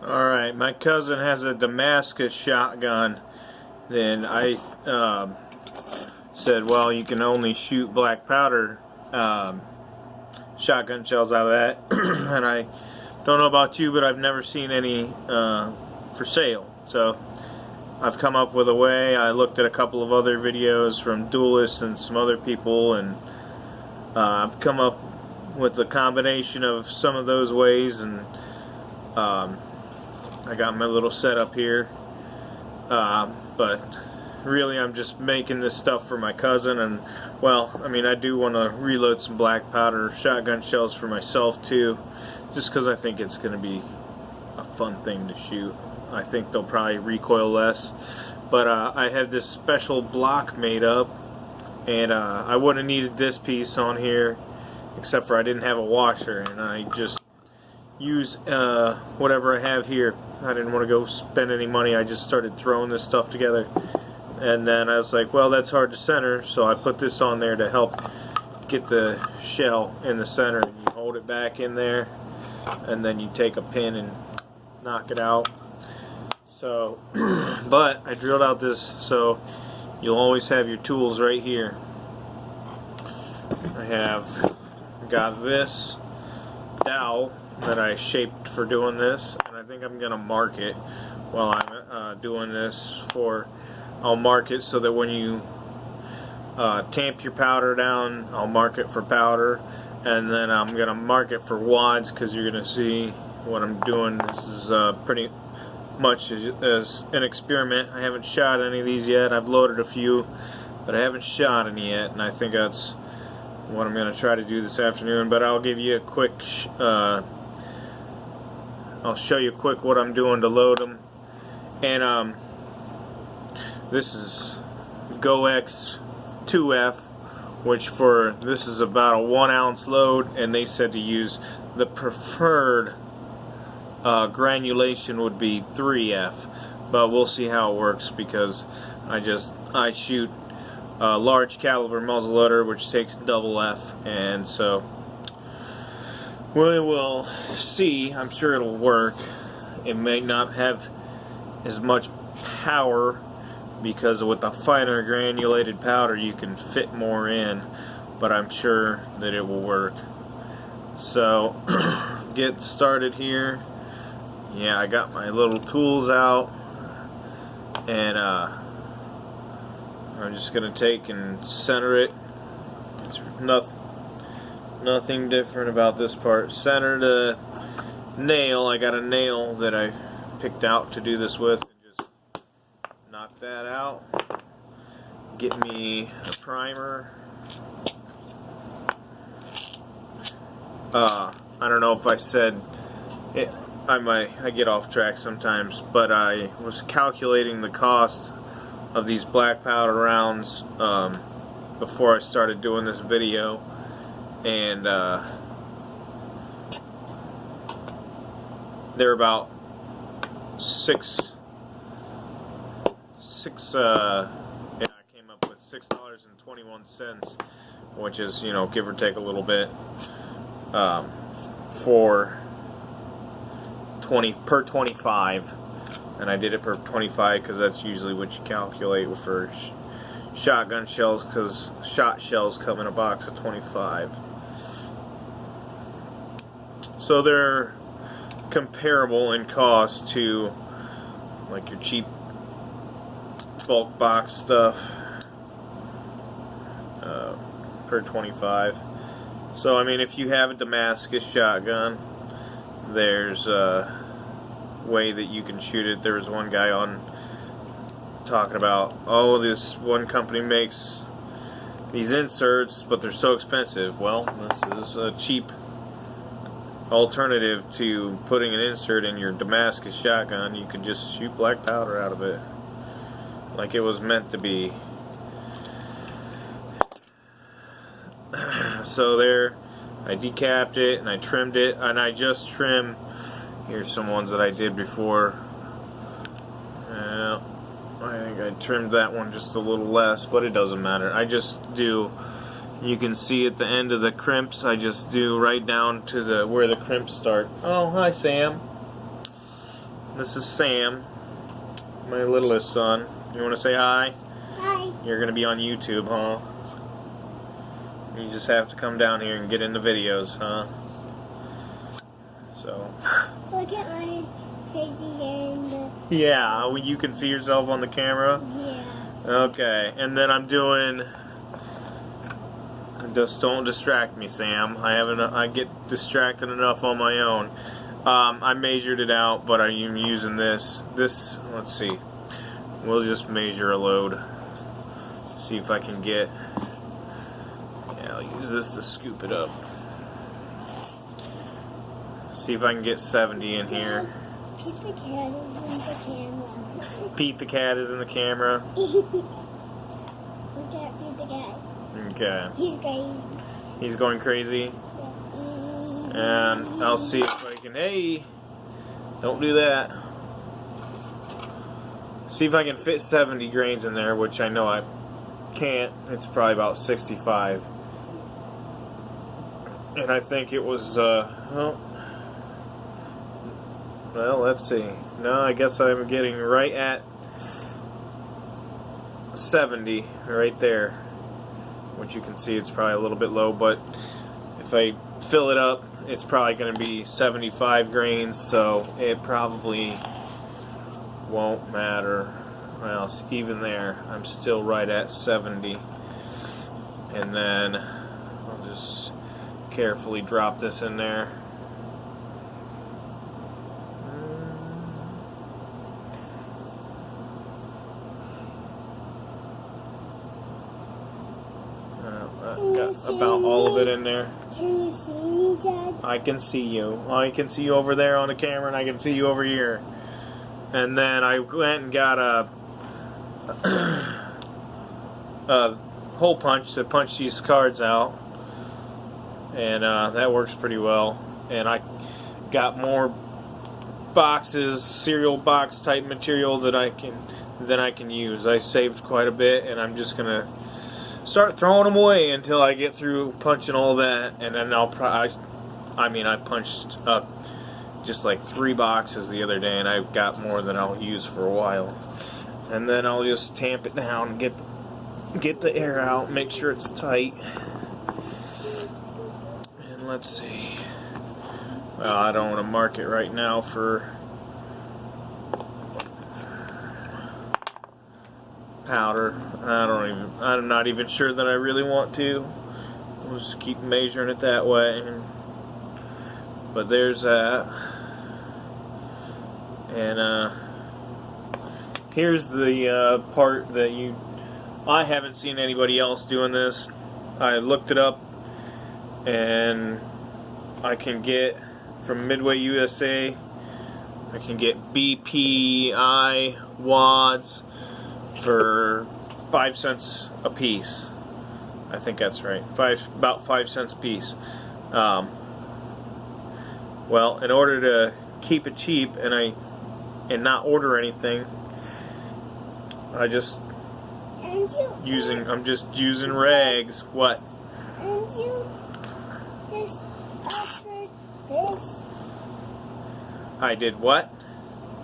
Alright, my cousin has a Damascus shotgun. Then I said, well, you can only shoot black powder shotgun shells out of that. And I don't know about you, but I've never seen any for sale. So I've come up with a way. I looked at a couple of other videos from Duelists and some other people, and I've come up with a combination of some of those ways, and I got my little setup here, but really I'm just making this stuff for my cousin. And well, I mean, I do want to reload some black powder shotgun shells for myself too, just because I think it's going to be a fun thing to shoot. I think they'll probably recoil less, but I have this special block made up, and I wouldn't have needed this piece on here except for I didn't have a washer, and I just use whatever I have here. I didn't want to go spend any money. I just started throwing this stuff together, and then I was like, well, that's hard to center, so I put this on there to help get the shell in the center. And you hold it back in there, and then you take a pin and knock it out. So but I drilled out this so you'll always have your tools right here. I have got this dowel that I shaped for doing this, and I think I'm gonna mark it while I'm doing this. I'll mark it so that when you tamp your powder down, I'll mark it for powder, and then I'm gonna mark it for wads, because you're gonna see what I'm doing. This is pretty much as an experiment. I haven't shot any of these yet. I've loaded a few, but I haven't shot any yet, and I think that's what I'm going to try to do this afternoon. But I'll give you a quick I'll show you quick what I'm doing to load them. And this is GoX 2F, which this is about a 1 ounce load, and they said to use the preferred granulation would be 3F, but we'll see how it works, because I shoot a large caliber muzzleloader, which takes double F, and so we will see. I'm sure it'll work. It may not have as much power, because with the finer granulated powder you can fit more in, but I'm sure that it will work. So get started here. Yeah, I got my little tools out, and I'm just gonna take and center it. It's nothing different about this part. Center the nail. I got a nail that I picked out to do this with, and just knock that out. Get me a primer. I don't know if I said it. I get off track sometimes, but I was calculating the cost of these black powder rounds before I started doing this video, and they're about I came up with $6.21, which is, you know, give or take a little bit, for 25, and I did it per 25 because that's usually what you calculate for shotgun shells, because shot shells come in a box of 25. So they're comparable in cost to like your cheap bulk box stuff, per 25. So I mean, if you have a Damascus shotgun, there's a way that you can shoot it. There was one guy on talking about, oh, this one company makes these inserts, but they're so expensive. Well, this is a cheap alternative to putting an insert in your Damascus shotgun. You can just shoot black powder out of it like it was meant to be. So there, I decapped it and I trimmed it, and I just trim. Here's some ones that I did before. I think I trimmed that one just a little less, but it doesn't matter. I just do, you can see at the end of the crimps, I just do right down to where the crimps start. Oh, hi Sam. This is Sam, my littlest son. You want to say hi? Hi. You're going to be on YouTube, huh? You just have to come down here and get in the videos, huh? So. Look at my crazy hair in the... Yeah, well, you can see yourself on the camera? Yeah. Okay, and then I'm doing... Just don't distract me, Sam. I get distracted enough on my own. I measured it out, but I'm using this. Let's see. We'll just measure a load. See if I can get... Yeah, I'll use this to scoop it up. See if I can get 70 in here. Pete the cat is in the camera. Pete the cat is in the camera. Look at Pete the cat. Okay. He's great. He's going crazy. And I'll see if I can... Hey! Don't do that. See if I can fit 70 grains in there, which I know I can't. It's probably about 65. And I think it was... well, let's see. No, I guess I'm getting right at 70 right there. Which you can see it's probably a little bit low, but if I fill it up, it's probably going to be 75 grains, so it probably won't matter. Well, even there, I'm still right at 70. And then I'll just carefully drop this in there. Got about all of it in there. Can you see me, Dad? I can see you. I can see you over there on the camera, and I can see you over here. And then I went and got a hole punch to punch these cards out, and that works pretty well. And I got more boxes, cereal box type material that I can use. I saved quite a bit, and I'm just gonna start throwing them away until I get through punching all that, and then I punched up just like 3 boxes the other day, and I've got more than I'll use for a while. And then I'll just tamp it down, get the air out, make sure it's tight. And let's see. Well, I don't want to mark it right now for powder. I'm not even sure that I really want to. We'll just keep measuring it that way. But there's that. And here's the part that I haven't seen anybody else doing this. I looked it up, and I can get from Midway USA, I can get BPI wads for 5 cents a piece. I think that's right. About 5 cents a piece. Well, in order to keep it cheap and not order anything, I'm just using rags. What? And you just offered this. I did what?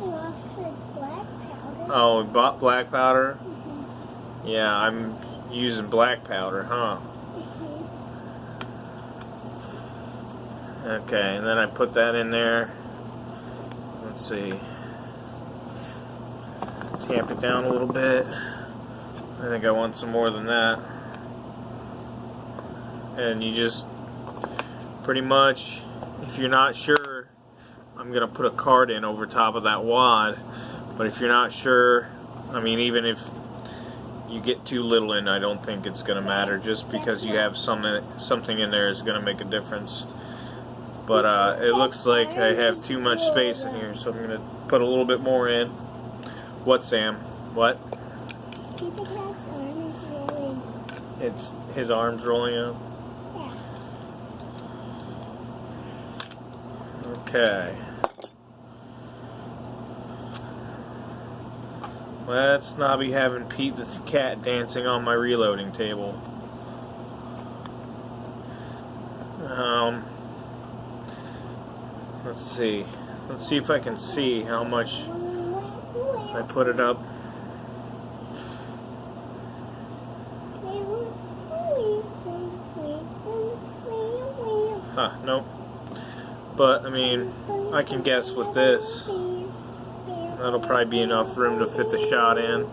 You offered black powder. Oh, we bought black powder? Mm-hmm. Yeah, I'm using black powder, huh? Mm-hmm. Okay, and then I put that in there. Let's see. Tamp it down a little bit. I think I want some more than that. And you just pretty much, if you're not sure, I'm going to put a card in over top of that wad. But if you're not sure, I mean, even if you get too little in, I don't think it's going to matter. Just because you have something in there is going to make a difference. But it looks like I have too much space in here, so I'm going to put a little bit more in. What, Sam? What? Pete the cat's arm is rolling up. It's his arm's rolling up. Yeah. Okay. Let's not be having Pete the cat dancing on my reloading table. Let's see. Let's see if I can see how much if I put it up. Huh, nope. But, I mean, I can guess with this. That'll probably be enough room to fit the shot in.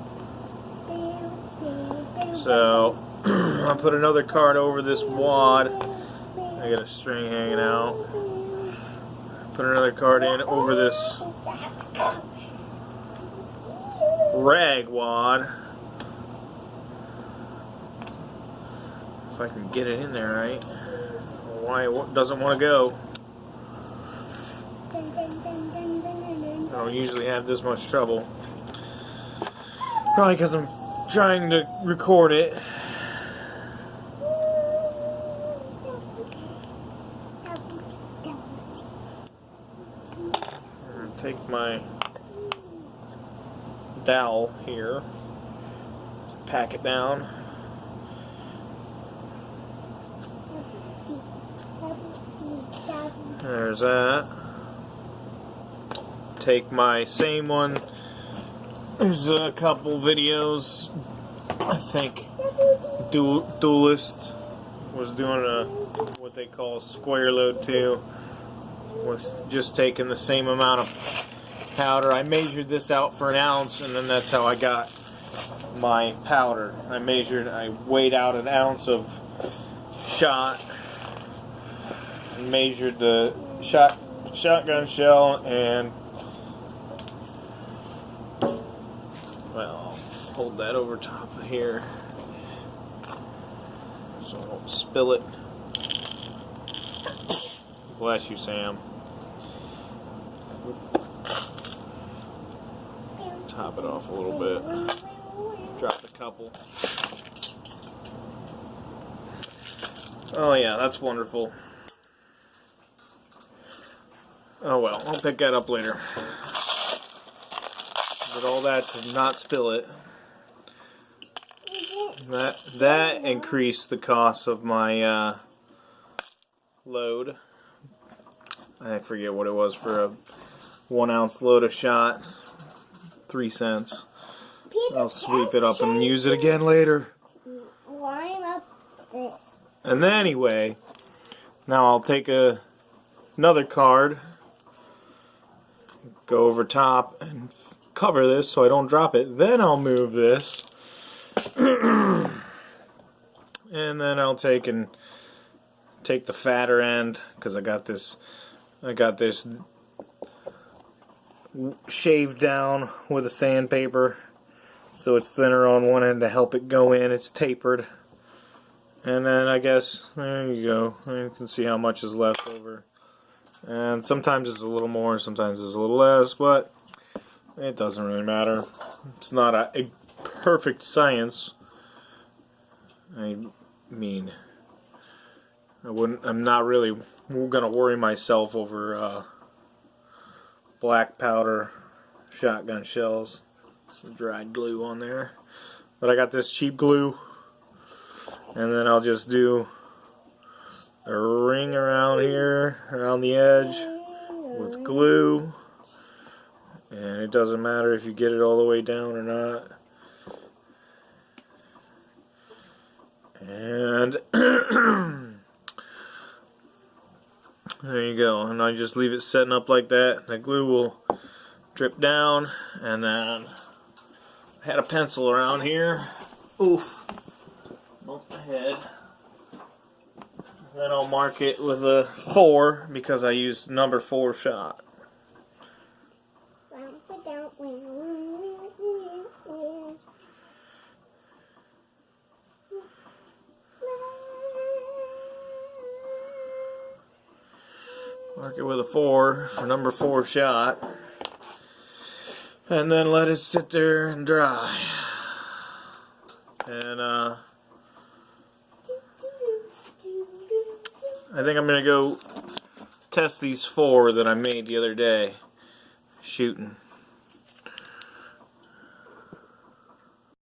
So, I'll put another card over this wad. I got a string hanging out. Put another card in over this rag wad. If I can get it in there right. Why it doesn't want to go. I don't usually have this much trouble. Probably because I'm trying to record it. Take my dowel here, pack it down. There's that. Take my same one. There's a couple videos. I think Duelist was doing what they call a square load too, with just taking the same amount of powder. I measured this out for 1 ounce, and then that's how I got my powder. I weighed out 1 ounce of shot, and measured the shotgun shell, and well, I'll hold that over top of here so I don't spill it. Bless you, Sam. Top it off a little bit. Drop a couple. Oh yeah, that's wonderful. Oh well, I'll pick that up later. But all that to not spill it. That increased the cost of my load. I forget what it was for a 1 ounce load of shot. 3 cents. I'll sweep it up and use it again later. Line up this. And then anyway, now I'll take another card, go over top and cover this so I don't drop it. Then I'll move this. And then I'll take the fatter end, because I got this shaved down with a sandpaper, so it's thinner on one end to help it go in. It's tapered. And then I guess, there you go. You can see how much is left over. And sometimes it's a little more, sometimes it's a little less, but it doesn't really matter. It's not a perfect science. I mean, I'm not really gonna worry myself over black powder shotgun shells. Some dried glue on there. But I got this cheap glue, and then I'll just do a ring around here, around the edge with glue. And it doesn't matter if you get it all the way down or not. And there you go. And I just leave it setting up like that. The glue will drip down. And then I had a pencil around here. Oof. Bumped my head. Then I'll mark it with a 4 because I used number 4 shot. Mark it with a 4 for number 4 shot. And then let it sit there and dry. And I think I'm going to go test these 4 that I made the other day shooting.